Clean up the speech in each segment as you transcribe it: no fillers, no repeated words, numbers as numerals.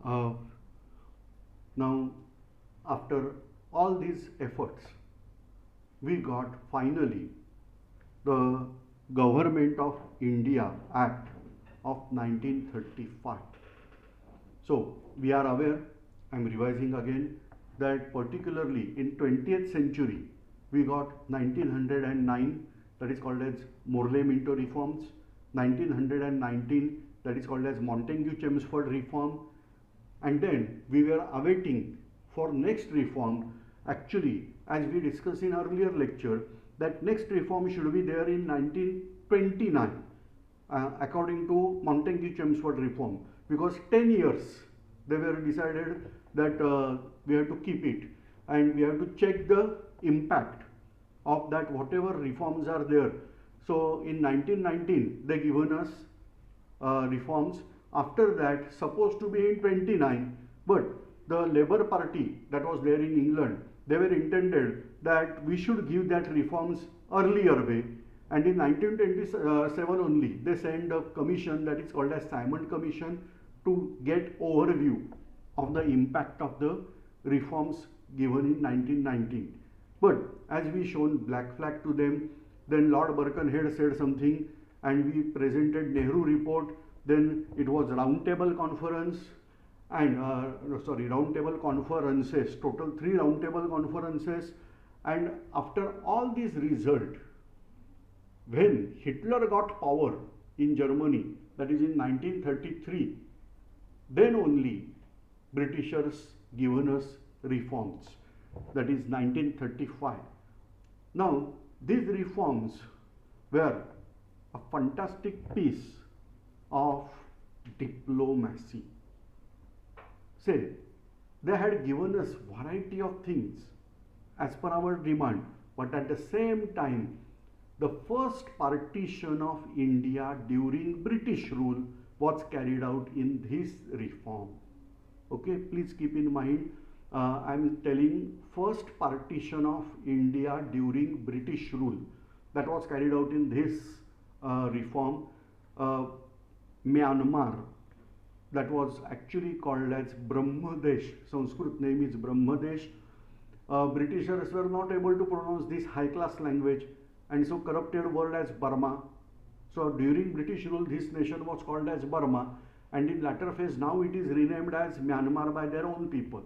Uh, Now, after all these efforts, we got finally the Government of India Act of 1935. So, we are aware, I am revising again, that particularly in 20th century, we got 1909, that is called as Morley-Minto reforms, 1919, that is called as Montagu-Chelmsford reform, and then we were awaiting for next reform. Actually, as we discussed in earlier lecture, that next reform should be there in 1929, according to Montagu-Chelmsford reform, because 10 years they were decided that we have to keep it, and we have to check the impact of that whatever reforms are there. So in 1919 they given us reforms. After that, supposed to be in 29, but the Labour Party that was there in England, they were intended that we should give that reforms earlier way, and in 1927 only they sent a commission that is called as Simon Commission to get overview of the impact of the reforms given in 1919. But as we shown black flag to them, then Lord Birkenhead said something, and we presented Nehru report. Then it was roundtable conference and roundtable conferences, total 3 roundtable conferences. And after all these result, when Hitler got power in Germany, that is in 1933, then only Britishers given us reforms, that is 1935. Now these reforms were a fantastic piece of diplomacy. Say, they had given us variety of things as per our demand, but at the same time, the first partition of India during British rule was carried out in this reform. Okay, please keep in mind, I am telling first partition of India during British rule that was carried out in this reform. Myanmar, that was actually called as Brahmadesh, Sanskrit name is Brahmadesh. Britishers were not able to pronounce this high class language, and so corrupted word as Burma. So during British rule this nation was called as Burma, and in latter phase now it is renamed as Myanmar by their own people.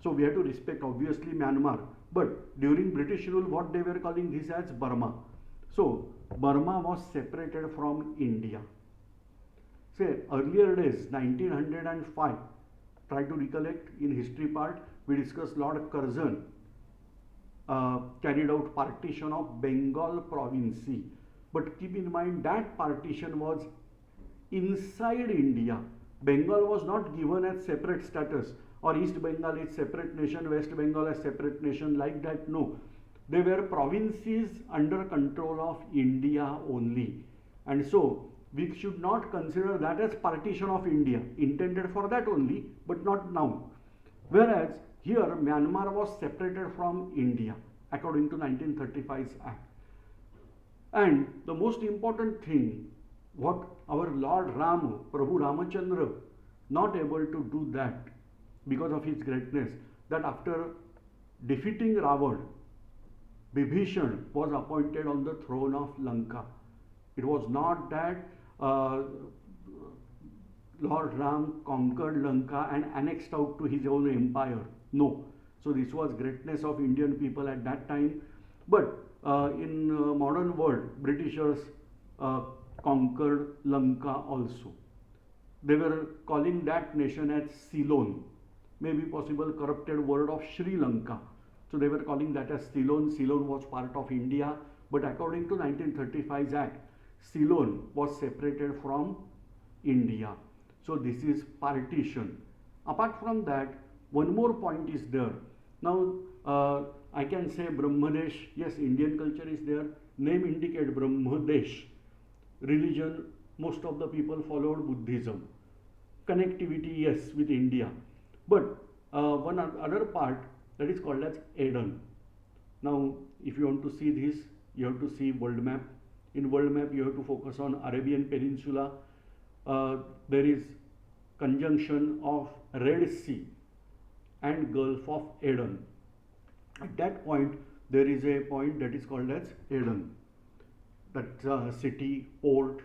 So we have to respect obviously Myanmar, but during British rule what they were calling this as Burma. So Burma was separated from India. Say earlier days, 1905, try to recollect in history part, we discussed Lord Curzon carried out partition of Bengal province. But keep in mind that partition was inside India. Bengal was not given as separate status, or East Bengal is separate nation, West Bengal as separate nation, like that. No, they were provinces under control of India only, and so we should not consider that as partition of India, intended for that only, but not now. Whereas here Myanmar was separated from India according to 1935's Act. And the most important thing, what our Lord Ram, Prabhu Ramachandra, not able to do that because of his greatness, that after defeating Ravan, Bibhishan was appointed on the throne of Lanka. It was not that Lord Ram conquered Lanka and annexed out to his own empire. No. So this was greatness of Indian people at that time. But in modern world, Britishers conquered Lanka also. They were calling that nation as Ceylon, maybe possible corrupted word of Sri Lanka. So they were calling that as Ceylon. Ceylon was part of India, but according to 1935's Act, Ceylon was separated from India. So this is partition. Apart from that, one more point is there. Now I can say Brahmadesh, yes, Indian culture is there. Name indicate Brahmadesh. Religion, most of the people followed Buddhism. Connectivity, yes, with India. But one other part that is called as Eden. Now if you want to see this, you have to see world map. In world map you have to focus on Arabian Peninsula. There is conjunction of Red Sea and Gulf of Aden. At that point, there is a point that is called as Aden, that city, port.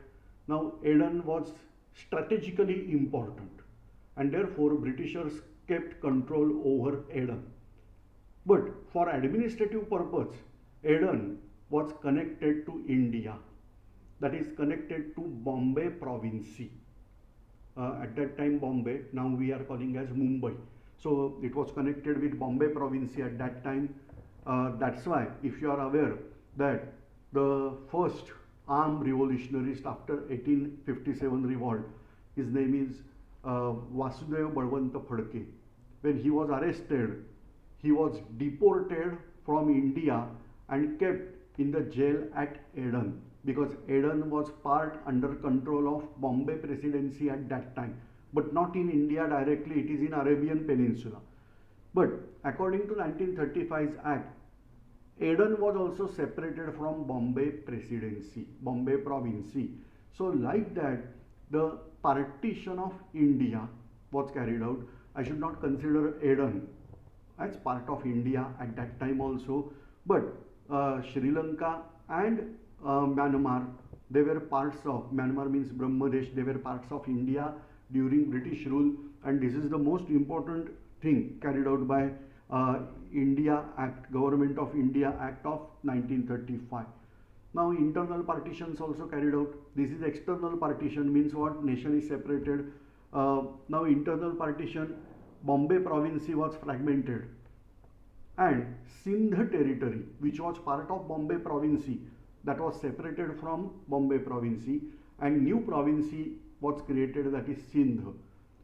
Now, Aden was strategically important, and therefore Britishers kept control over Aden. But for administrative purpose, Aden was connected to India, that is connected to Bombay province. At that time Bombay, now we are calling as Mumbai. So it was connected with Bombay province at that time. That's why, if you are aware, that the first armed revolutionist after 1857 revolt, his name is Vasudev Balwant Phadke. When he was arrested, he was deported from India and kept in the jail at Aden, because Aden was part under control of Bombay presidency at that time, but not in India directly, it is in Arabian Peninsula. But according to 1935's Act, Aden was also separated from Bombay presidency, Bombay province. So like that, the partition of India was carried out. I should not consider Aden as part of India at that time also, but Sri Lanka and Myanmar, they were parts of, Myanmar means Brahmadesh, they were parts of India during British rule, and this is the most important thing carried out by India Act, Government of India Act of 1935. Now internal partitions also carried out. This is external partition, means what? Nation is separated. Now internal partition, Bombay province was fragmented, and Sindh territory, which was part of Bombay province, that was separated from Bombay province, and new province was created, that is Sindh.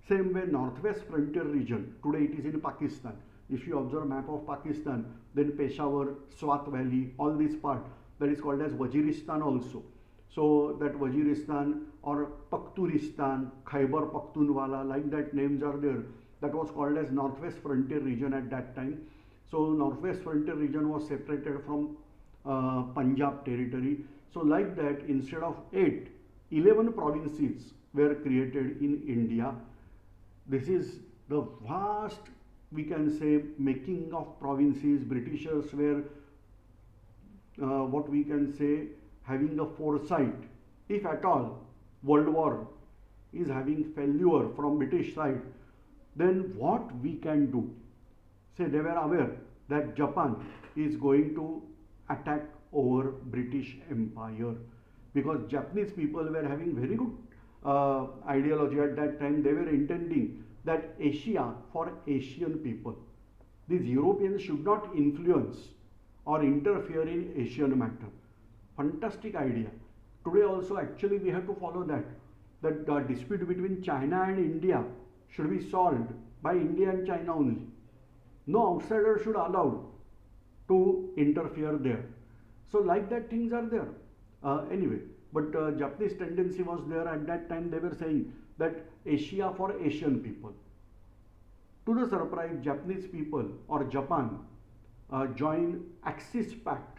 Same way northwest frontier region, today it is in Pakistan. If you observe map of Pakistan, then Peshawar, Swat Valley, all this part, that is called as Waziristan also. So that Waziristan or Pakhturistan, Khyber Pakhtunwala, like that names are there. That was called as northwest frontier region at that time. So northwest frontier region was separated from Punjab territory. So like that, instead of 8, 11 provinces were created in India. This is the vast, we can say, making of provinces. Britishers were what we can say, having a foresight. If at all World War is having failure from British side, then what we can do? Say they were aware that Japan is going to attack over British Empire, because Japanese people were having very good ideology at that time. They were intending that Asia for Asian people. These Europeans should not influence or interfere in Asian matter. Fantastic idea. Today also actually we have to follow that. That the dispute between China and India should be solved by India and China only. No outsider should allow to interfere there. So like that things are there. Anyway, but Japanese tendency was there at that time. They were saying that Asia for Asian people. To the surprise, Japanese people or Japan joined Axis Pact,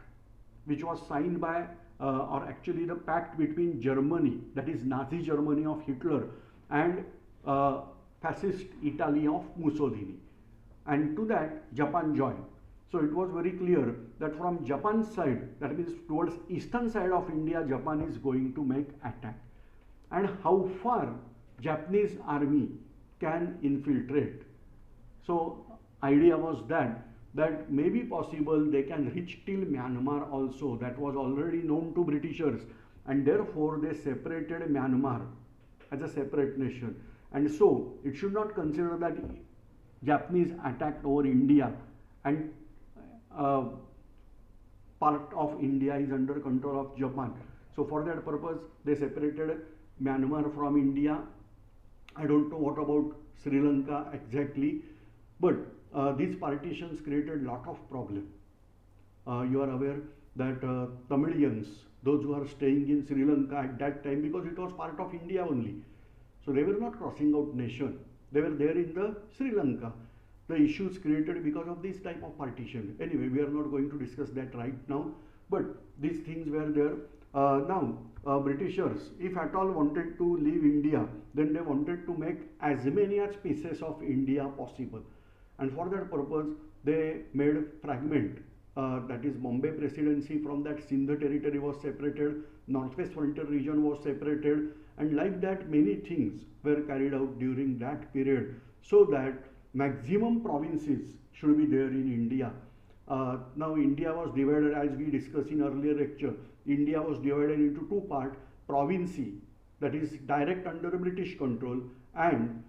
which was signed by or actually the pact between Germany, that is Nazi Germany of Hitler, and fascist Italy of Mussolini, and to that Japan joined. So it was very clear that from Japan's side, that means towards eastern side of India, Japan is going to make attack, and how far Japanese army can infiltrate. So idea was that may be possible they can reach till Myanmar also. That was already known to Britishers, and therefore they separated Myanmar as a separate nation. And so it should not consider that Japanese attacked over India and part of India is under control of Japan. So for that purpose they separated Myanmar from India. I don't know what about Sri Lanka exactly, but these partitions created lot of problem. You are aware that Tamilians, those who are staying in Sri Lanka at that time, because it was part of India only, so they were not crossing out nation, they were there in the Sri Lanka. The issues created because of this type of partition. Anyway, we are not going to discuss that right now, but these things were there. Britishers, if at all wanted to leave India, then they wanted to make as many as pieces of India possible, and for that purpose they made fragment. That is Bombay Presidency. From that, Sindh territory was separated, Northwest Frontier region was separated, and like that many things were carried out during that period, so that maximum provinces should be there in India. Now India was divided, as we discussed in earlier lecture. India was divided into two parts: province, that is direct under British control, and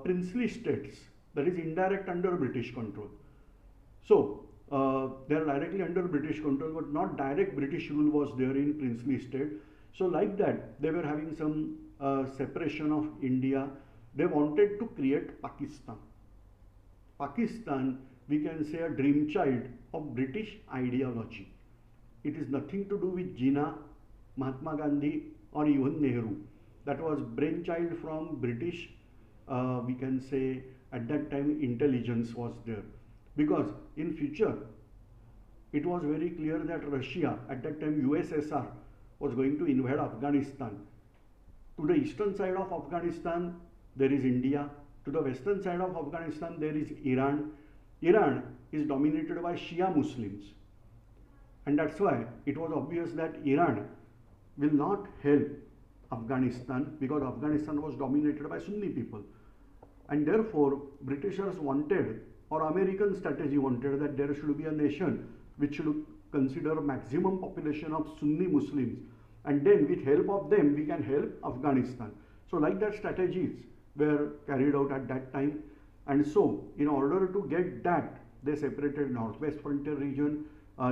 princely states, that is indirect under British control. So they are directly under British control, but not direct British rule was there in princely state. So like that, they were having some separation of India. They wanted to create Pakistan. Pakistan, we can say, a dream child of British ideology. It is nothing to do with Jinnah, Mahatma Gandhi, or even Nehru. That was brainchild from British, we can say, at that time intelligence was there. Because in future, it was very clear that Russia, at that time USSR, was going to invade Afghanistan. To the eastern side of Afghanistan, there is India. To the western side of Afghanistan, there is Iran. Iran is dominated by Shia Muslims. And that's why it was obvious that Iran will not help Afghanistan, because Afghanistan was dominated by Sunni people. And therefore, Britishers wanted, or American strategy wanted, that there should be a nation which should consider maximum population of Sunni Muslims, and then with help of them we can help Afghanistan. So like that, strategies were carried out at that time. And so in order to get that, they separated Northwest Frontier region,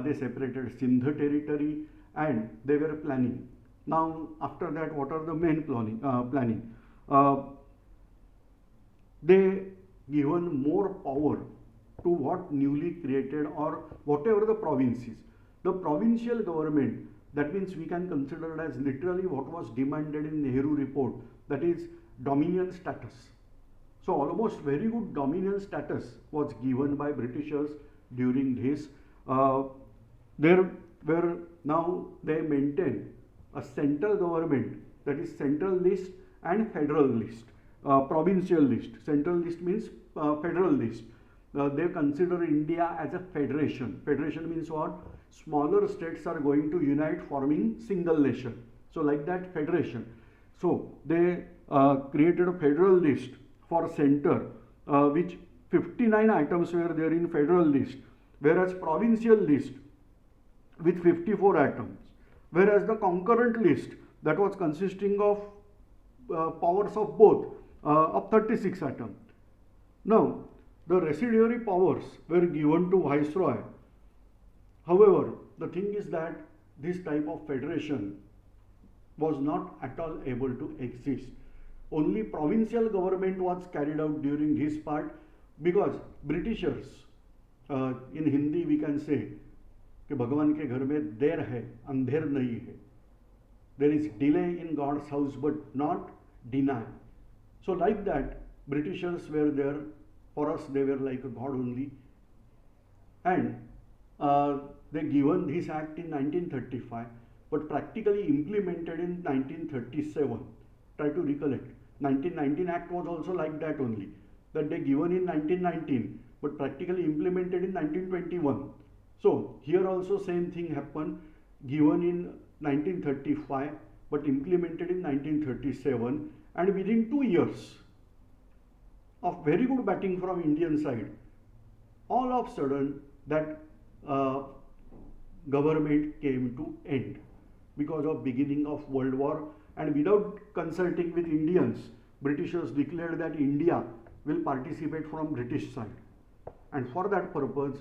they separated Sindh territory, and they were planning. Now after that, what are the main planning? They given more power to what newly created, or whatever the provinces. The provincial government, that means we can consider it as literally what was demanded in Nehru report, that is dominion status. So almost very good dominion status was given by Britishers during this. There were, now they maintain a central government, that is central list and federal list, provincial list. Central list means federal list. They consider India as a federation. Federation means what? Smaller states are going to unite, forming single nation. So like that, federation. So they created a federal list for center, which 59 items were there in federal list, whereas provincial list with 54 items, whereas the concurrent list, that was consisting of powers of both, of 36 items. Now the residuary powers were given to Viceroy. However, the thing is that this type of federation was not at all able to exist. Only provincial government was carried out during this part, because Britishers, in Hindi we can say कि भगवान के घर में देर है अंधेर नहीं है. There is delay in God's house but not deny. So like that, Britishers were there. For us, they were like a God only. And they given this act in 1935, but practically implemented in 1937. Try to recollect. 1919 Act was also like that only, that they given in 1919, but practically implemented in 1921. So here also same thing happened, given in 1935, but implemented in 1937, and within 2 years of very good batting from Indian side, all of a sudden that government came to end because of beginning of World War, and without consulting with Indians, Britishers declared that India will participate from British side, and for that purpose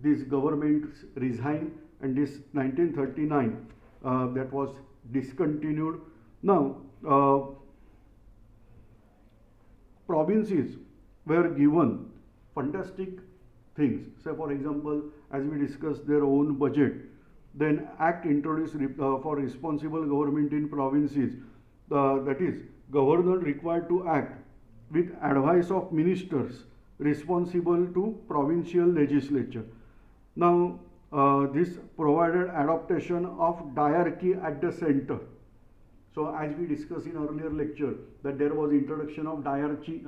this government resigned, and this 1939 that was discontinued. Now provinces were given fantastic things. Say for example, as we discussed, their own budget. Then act introduced for responsible government in provinces, that is governor required to act with advice of ministers responsible to provincial legislature. Now this provided adaptation of diarchy at the center. So as we discussed in earlier lecture that there was introduction of diarchy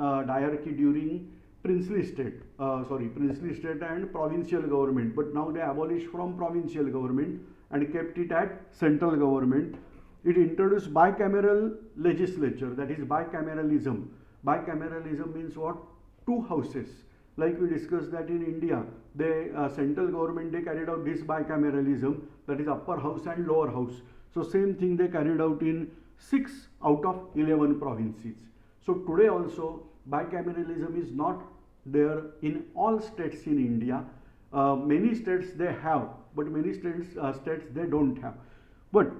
during princely state and provincial government, but now they abolished from provincial government and kept it at central government. It introduced bicameral legislature, that is bicameralism. Bicameralism means what? Two houses. Like we discussed that in India, the central government, they carried out this bicameralism, that is upper house and lower house. So same thing they carried out in 6 out of 11 provinces. So today also bicameralism is not there in all states in India. Many states they have, but many states they don't have. But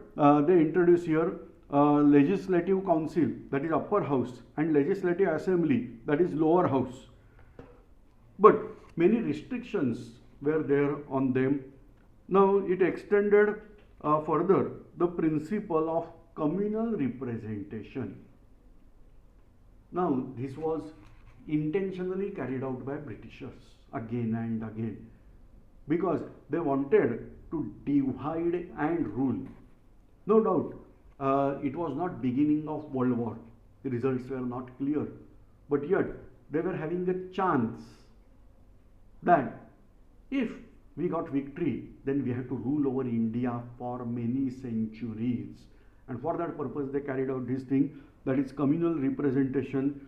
they introduce here legislative council, that is upper house, and legislative assembly, that is lower house. But many restrictions were there on them. Now it extended further the principle of communal representation. Now this was intentionally carried out by Britishers again and again because they wanted to divide and rule. No doubt it was not beginning of World War. The results were not clear, but yet they were having a chance that if we got victory, then we have to rule over India for many centuries. And for that purpose, they carried out this thing, that is communal representation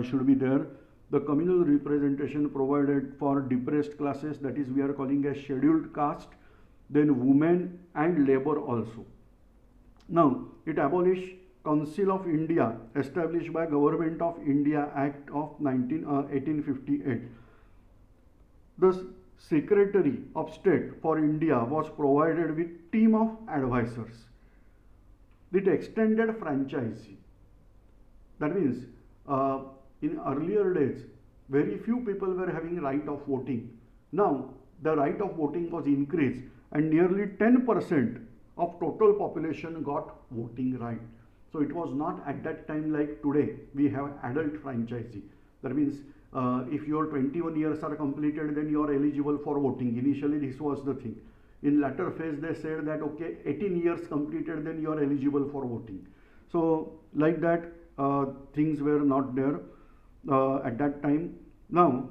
should be there. The communal representation provided for depressed classes, that is we are calling as scheduled caste, then women and labor also. Now, it abolished Council of India established by Government of India Act of 1858. The Secretary of State for India was provided with team of advisors. It extended franchise. That means in earlier days, very few people were having right of voting. Now, the right of voting was increased and nearly 10% of total population got voting right. So it was not at that time like today, we have adult franchise. That means if your 21 years are completed, then you are eligible for voting. Initially, this was the thing. In latter phase, they said that okay, 18 years completed, then you are eligible for voting. So like that, things were not there at that time. Now,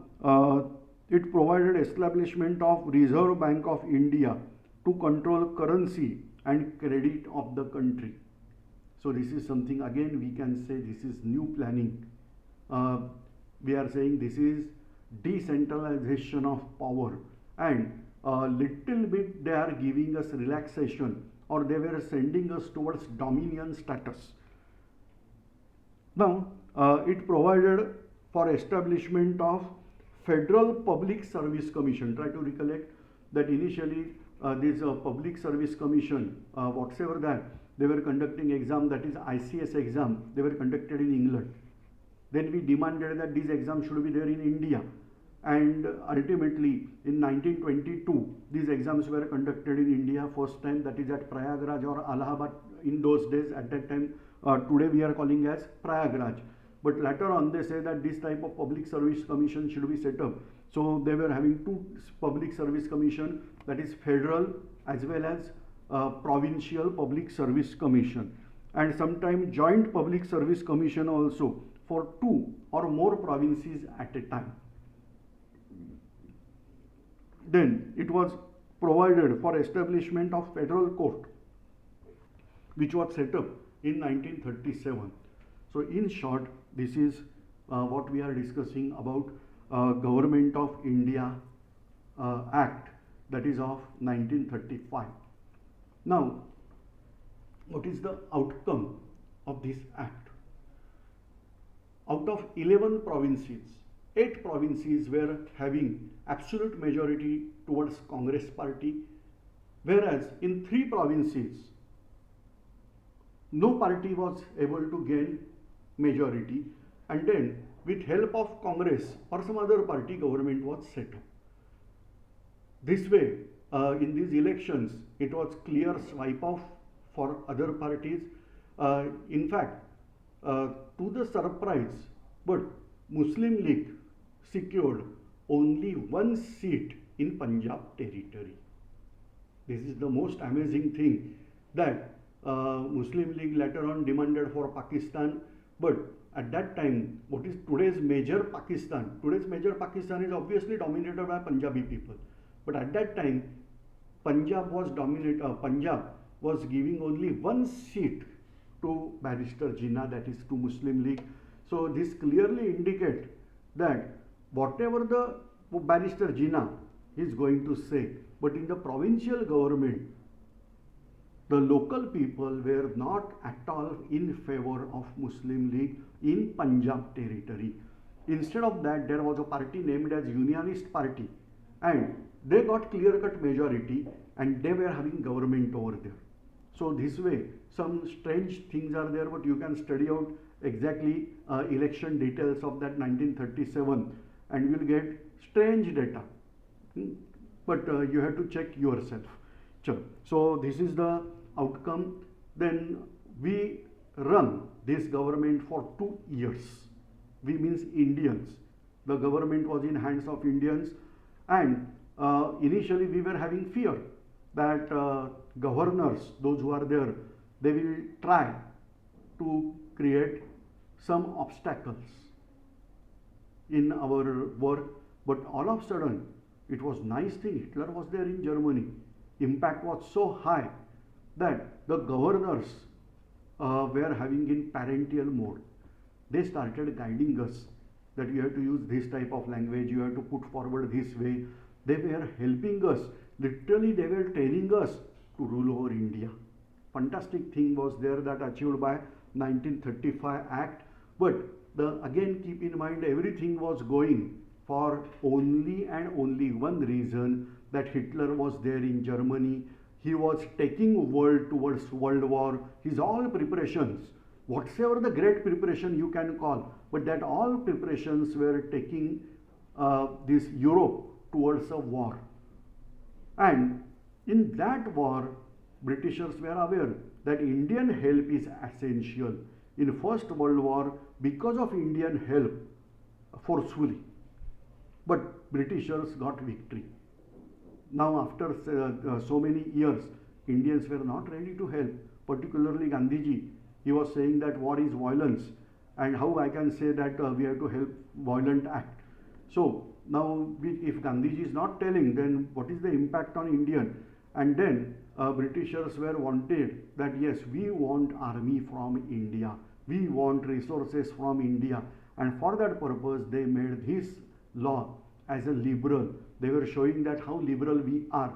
it provided establishment of Reserve Bank of India to control currency and credit of the country. So this is something, again we can say this is new planning. We are saying this is decentralization of power, and a little bit they are giving us relaxation, or they were sending us towards dominion status. Now it provided for establishment of Federal Public Service Commission. Try to recollect that initially this Public Service Commission, whatsoever that they were conducting exam, that is ICS exam, they were conducted in England. Then we demanded that these exams should be there in India, and ultimately in 1922 these exams were conducted in India first time, that is at Prayagraj or Allahabad in those days. At that time, today we are calling as Prayagraj, but later on they say that this type of public service commission should be set up. So they were having two public service commission, that is federal as well as provincial public service commission, and sometime joint public service commission also for 2 or more provinces at a time. Then it was provided for establishment of federal court, which was set up in 1937. So in short, this is what we are discussing about Government of India Act, that is of 1935. Now, what is the outcome of this act? Out of 11 provinces, 8 provinces were having absolute majority towards Congress party, whereas in 3 provinces, no party was able to gain majority, and then with help of Congress or some other party, government was set up. This way, in these elections, it was clear swipe off for other parties. In fact, to the surprise, but Muslim League secured only 1 seat in Punjab territory. This is the most amazing thing, that Muslim League later on demanded for Pakistan, but at that time, what is today's major Pakistan? Today's major Pakistan is obviously dominated by Punjabi people, but at that time, Punjab was giving only one seat to Barrister Jinnah, that is to Muslim League. So this clearly indicates that whatever the Barrister Jinnah is going to say, but in the provincial government, the local people were not at all in favor of Muslim League in Punjab territory. Instead of that, there was a party named as Unionist Party, and they got clear-cut majority, and they were having government over there. So this way, some strange things are there, but you can study out exactly election details of that 1937, and you will get strange data. But you have to check yourself. So this is the outcome. Then we run this government for 2 years. We means Indians. The government was in hands of Indians, and initially we were having fear that governors, those who are there, they will try to create some obstacles in our work. But all of a sudden, it was nice thing. Hitler was there in Germany. Impact was so high that the governors were having in parental mode. They started guiding us that you have to use this type of language, you have to put forward this way. They were helping us. Literally, they were training us to rule over India. Fantastic thing was there that achieved by 1935 Act. But again, keep in mind, everything was going for only and only one reason, that Hitler was there in Germany. He was taking world towards World War. His all preparations, whatsoever the great preparation you can call, but that all preparations were taking this Europe towards a war. And in that war, Britishers were aware that Indian help is essential. In First World War, because of Indian help, forcefully, but Britishers got victory. Now after so many years, Indians were not ready to help, particularly Gandhiji. He was saying that war is violence, and how I can say that we have to help violent act. So now if Gandhiji is not telling, then what is the impact on Indian? And then Britishers were wanted that yes, we want army from India, we want resources from India, and for that purpose they made this law as a liberal. They were showing that how liberal we are.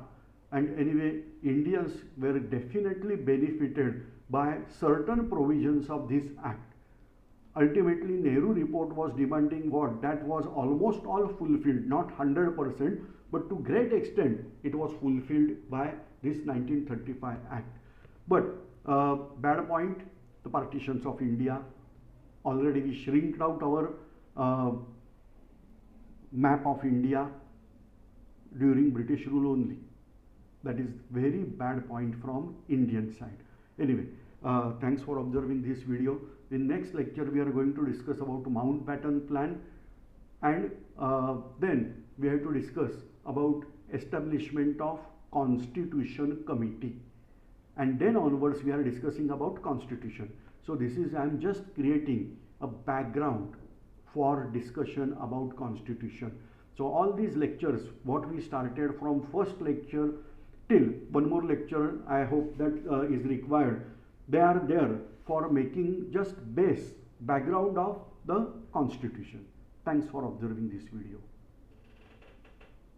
And anyway, Indians were definitely benefited by certain provisions of this act. Ultimately, Nehru report was demanding what? That was almost all fulfilled, not 100%, but to great extent it was fulfilled by this 1935 Act. But bad point, the partitions of India. Already we shrinked out our map of India during British rule only. That is very bad point from Indian side. Anyway, thanks for observing this video. In next lecture, we are going to discuss about Mountbatten Plan, and then we have to discuss about establishment of Constitution Committee, and then onwards we are discussing about Constitution. So this is, I am just creating a background for discussion about Constitution. So all these lectures, what we started from first lecture till one more lecture, I hope that is required. They are there for making just base background of the Constitution. Thanks for observing this video.